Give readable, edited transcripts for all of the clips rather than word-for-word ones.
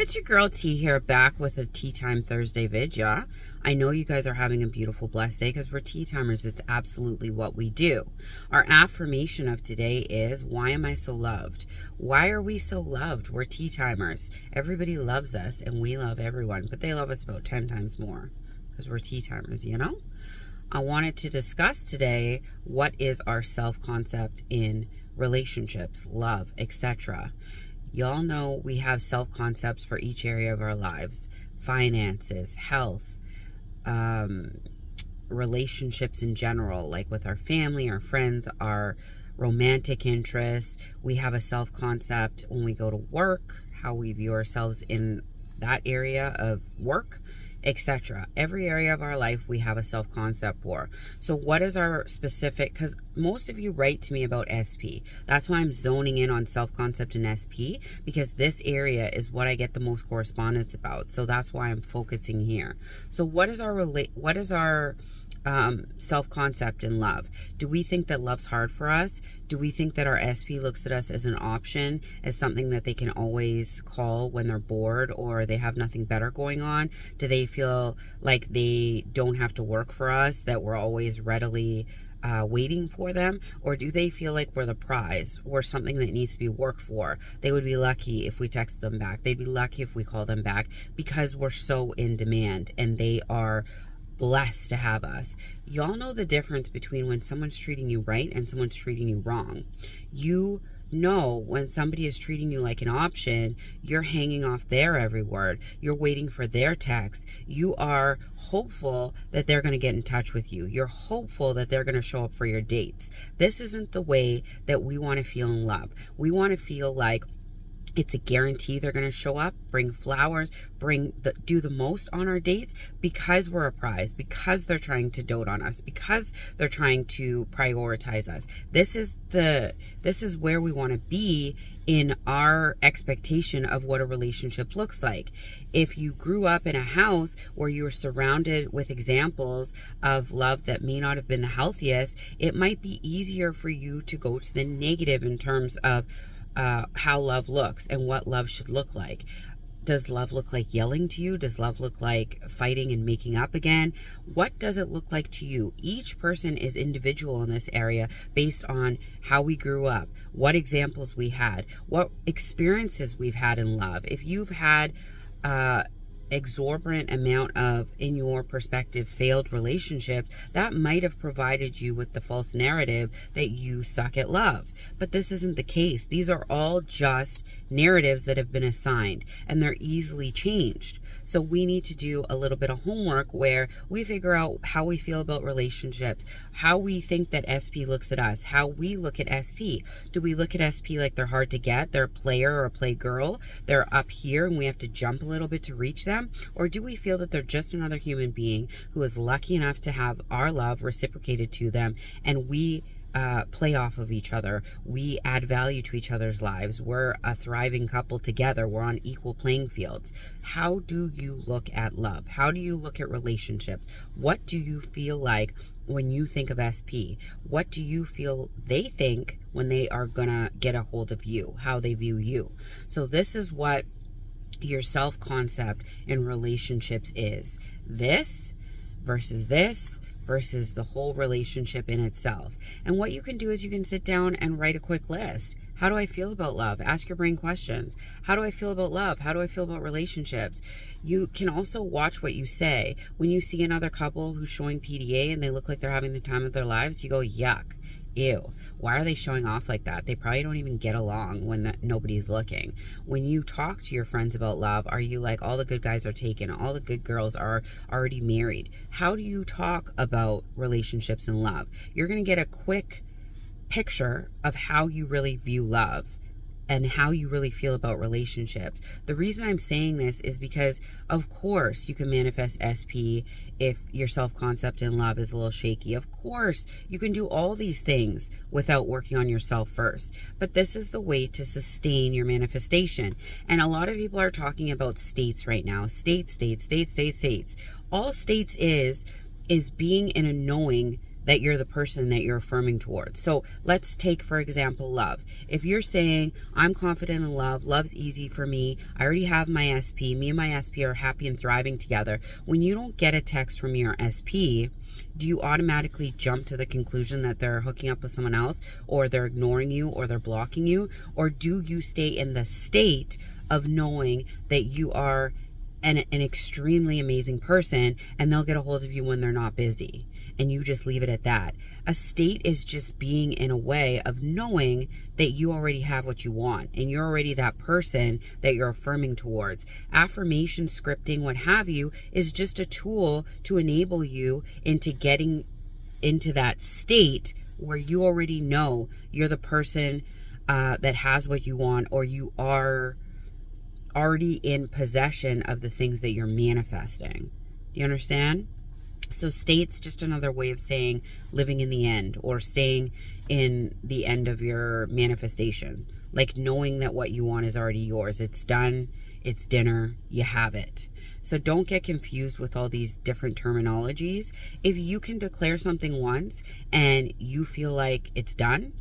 It's your girl T here, back with a Tea Time Thursday vid, yeah? I know you guys are having a beautiful, blessed day because we're tea timers. It's absolutely what we do. Our affirmation of today is, why am I so loved? Why are we so loved? We're tea timers. Everybody loves us and we love everyone, but they love us about 10 times more because we're tea timers, you know? I wanted to discuss today what is our self-concept in relationships, love, etc. Y'all know we have self-concepts for each area of our lives: finances, health, relationships in general, like with our family, our friends, our romantic interests. We have a self-concept when we go to work, how we view ourselves in that area of work, etc. Every area of our life we have a self-concept for. So what is our specific, because most of you write to me about SP. That's why I'm zoning in on self-concept and SP, because this area is what I get the most correspondence about. So that's why I'm focusing here. So what is our self-concept in love? Do we think that love's hard for us? Do we think that our SP looks at us as an option, as something that they can always call when they're bored or they have nothing better going on? Do they feel like they don't have to work for us, that we're always readily waiting for them? Or do they feel like we're the prize? We're something that needs to be worked for? They would be lucky if we text them back. They'd be lucky if we call them back because we're so in demand and they are blessed to have us. Y'all know the difference between when someone's treating you right and someone's treating you wrong. You know when somebody is treating you like an option, you're hanging off their every word. You're waiting for their text. You are hopeful that they're going to get in touch with you. You're hopeful that they're going to show up for your dates. This isn't the way that we want to feel in love. We want to feel like it's a guarantee they're going to show up, bring flowers, do the most on our dates because we're a prize, because they're trying to dote on us, because they're trying to prioritize us. This is where we want to be in our expectation of what a relationship looks like. If you grew up in a house where you were surrounded with examples of love that may not have been the healthiest, it might be easier for you to go to the negative in terms of how love looks and what love should look like. Does love look like yelling to you? Does love look like fighting and making up again? What does it look like to you? Each person is individual in this area based on how we grew up, what examples we had, what experiences we've had in love. If you've had exorbitant amount of, in your perspective, failed relationships, that might have provided you with the false narrative that you suck at love. But this isn't the case. These are all just narratives that have been assigned and they're easily changed. So we need to do a little bit of homework where we figure out how we feel about relationships, how we think that SP looks at us, how we look at SP. Do we look at SP like they're hard to get, they're a player or a play girl, they're up here and we have to jump a little bit to reach them? Or do we feel that they're just another human being who is lucky enough to have our love reciprocated to them, and we play off of each other, we add value to each other's lives, we're a thriving couple together, we're on equal playing fields? How do you look at love? How do you look at relationships? What do you feel like when you think of SP? What do you feel they think when they are gonna get a hold of you, how they view you? So this is what your self-concept in relationships is. This versus the whole relationship in itself. And what you can do is you can sit down and write a quick list. How do I feel about love? Ask your brain questions. How do I feel about love? How do I feel about relationships? You can also watch what you say. When you see another couple who's showing PDA and they look like they're having the time of their lives, you go, yuck. Ew, why are they showing off like that? They probably don't even get along when nobody's looking. When you talk to your friends about love, are you like, all the good guys are taken, all the good girls are already married? How do you talk about relationships and love? You're going to get a quick picture of how you really view love and how you really feel about relationships. The reason I'm saying this is because, of course, you can manifest SP if your self-concept in love is a little shaky. Of course, you can do all these things without working on yourself first. But this is the way to sustain your manifestation. And a lot of people are talking about states right now. States. All states is being in a knowing that you're the person that you're affirming towards. So let's take, for example, love. If you're saying, I'm confident in love, love's easy for me, I already have my SP, me and my SP are happy and thriving together. When you don't get a text from your SP, do you automatically jump to the conclusion that they're hooking up with someone else, or they're ignoring you, or they're blocking you? Or do you stay in the state of knowing that you are an extremely amazing person, and they'll get a hold of you when they're not busy, and you just leave it at that? A state is just being in a way of knowing that you already have what you want, and you're already that person that you're affirming towards. Affirmation, scripting, what have you, is just a tool to enable you into getting into that state where you already know you're the person that has what you want, or you are already in possession of the things that you're manifesting. Do you understand? So state's just another way of saying living in the end, or staying in the end of your manifestation. Like knowing that what you want is already yours. It's done. It's dinner. You have it. So don't get confused with all these different terminologies. If you can declare something once and you feel like it's done,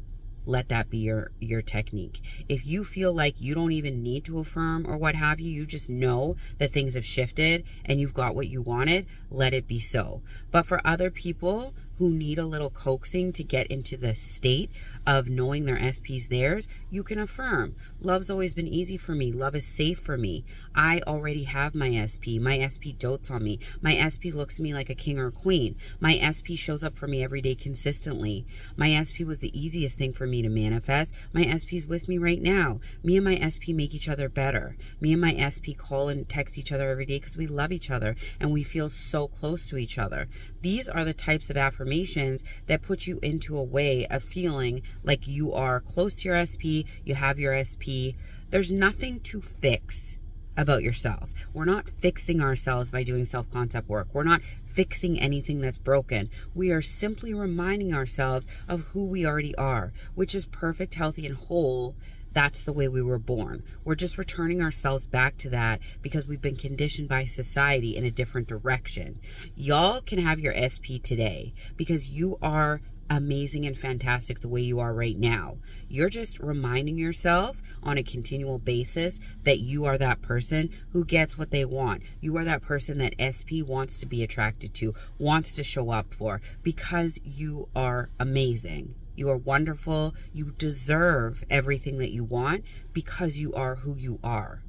let that be your technique. If you feel like you don't even need to affirm or what have you, you just know that things have shifted and you've got what you wanted, let it be so. But for other people who need a little coaxing to get into the state of knowing their SP's theirs, you can affirm. Love's always been easy for me. Love is safe for me. I already have my SP. My SP dotes on me. My SP looks at me like a king or a queen. My SP shows up for me every day consistently. My SP was the easiest thing for me to manifest. My SP's with me right now. Me and my SP make each other better. Me and my SP call and text each other every day because we love each other and we feel so close to each other. These are the types of affirmations that put you into a way of feeling like you are close to your SP, you have your SP. There's nothing to fix about yourself. We're not fixing ourselves by doing self-concept work. We're not fixing anything that's broken. We are simply reminding ourselves of who we already are, which is perfect, healthy, and whole. That's the way we were born. We're just returning ourselves back to that because we've been conditioned by society in a different direction. Y'all can have your SP today because you are amazing and fantastic the way you are right now. You're just reminding yourself on a continual basis that you are that person who gets what they want. You are that person that SP wants to be attracted to, wants to show up for, because you are amazing. You are wonderful. You deserve everything that you want because you are who you are.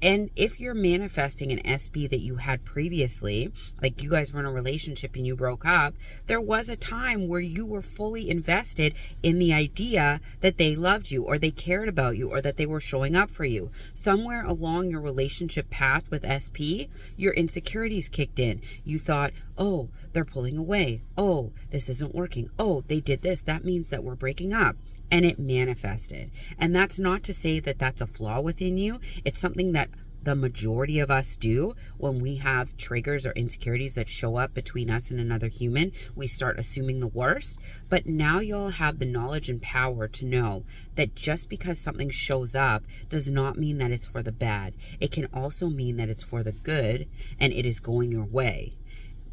And if you're manifesting an SP that you had previously, like you guys were in a relationship and you broke up, there was a time where you were fully invested in the idea that they loved you or they cared about you or that they were showing up for you. Somewhere along your relationship path with SP, your insecurities kicked in. You thought, oh, they're pulling away. Oh, this isn't working. Oh, they did this. That means that we're breaking up. And it manifested. And that's not to say that that's a flaw within you. It's something that the majority of us do when we have triggers or insecurities that show up between us and another human. We start assuming the worst. But now you'll have the knowledge and power to know that just because something shows up does not mean that it's for the bad. It can also mean that it's for the good and it is going your way.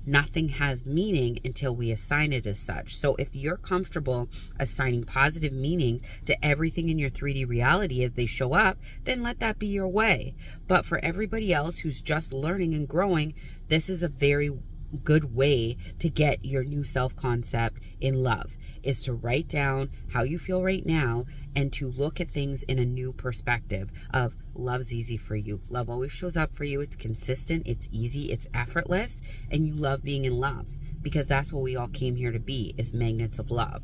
Nothing has meaning until we assign it as such. So if you're comfortable assigning positive meanings to everything in your 3D reality as they show up, then let that be your way. But for everybody else who's just learning and growing, this is a very good way to get your new self-concept in love, is to write down how you feel right now and to look at things in a new perspective of love's easy for you. Love always shows up for you. It's consistent, it's easy, it's effortless, and you love being in love because that's what we all came here to be, is magnets of love.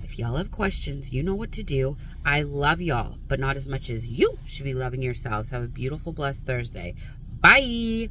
If y'all have questions, you know what to do. I love y'all, but not as much as you should be loving yourselves. Have a beautiful, blessed Thursday. Bye.